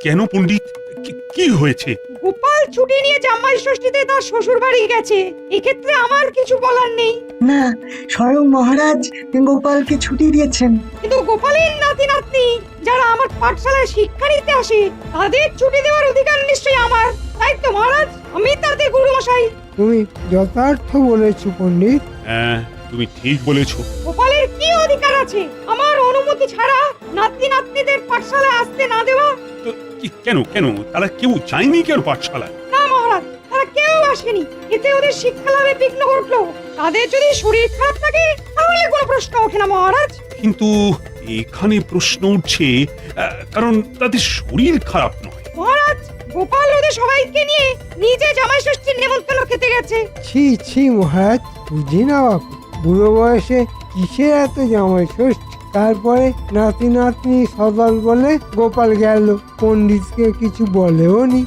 কেন পণ্ডিত, কি হয়েছে? গোপাল ছুটি নিয়ে জামাই ষষ্ঠীতে তার শ্বশুর বাড়ি গেছে। এক্ষেত্রে আমার কিছু বলার নেই। না, স্বয়ং মহারাজ গোপালকে ছুটি দিয়েছেন। কিন্তু গোপালের নাতি নাতনি যারা আমার পাঠশালায় শিক্ষা নিতে আসে তাদের ছুটি দেওয়ার অধিকার নিশ্চয়ই আমার, তাই তো মহারাজ? আমি তাদের গুরুমশাই। তুমি যথার্থ বলেছো পণ্ডিত। হ্যাঁ, তুমি ঠিক বলেছো। গোপালের কি অধিকার আছে আমার অনুমতি ছাড়া নাতি নাতনিদের পাঠশালায় আসতে না দেওয়া? তো কেন কেন তারা কেউ যায়নি কেন পাঠশালায়? না মহারাজ, তারা কেউ আসেনি। এতে ওদের শিক্ষা লাভে বিঘ্ন ঘটলো। তাদের যদি শরীর খারাপ থাকে তাহলে কোনো প্রশ্ন ওঠে না মহারাজ। কিন্তু এখানে প্রশ্ন উঠছে, কারণ তাদের শরীর খারাপ নয়। মহারাজ, গোপাল ওদের সবাইকে নিয়ে নিজে জামাই ষষ্ঠীর নেমন্তন্ন খেতে গেছে। ছি ছি মহারাজ, বুঝি না বাপু, বুড়ো বয়সে কিসের এত জামাই ষষ্ঠী? তারপরে নাতি নাতনি সদল বলে গোপাল গেল, পণ্ডিতকে কিছু বলেও নি।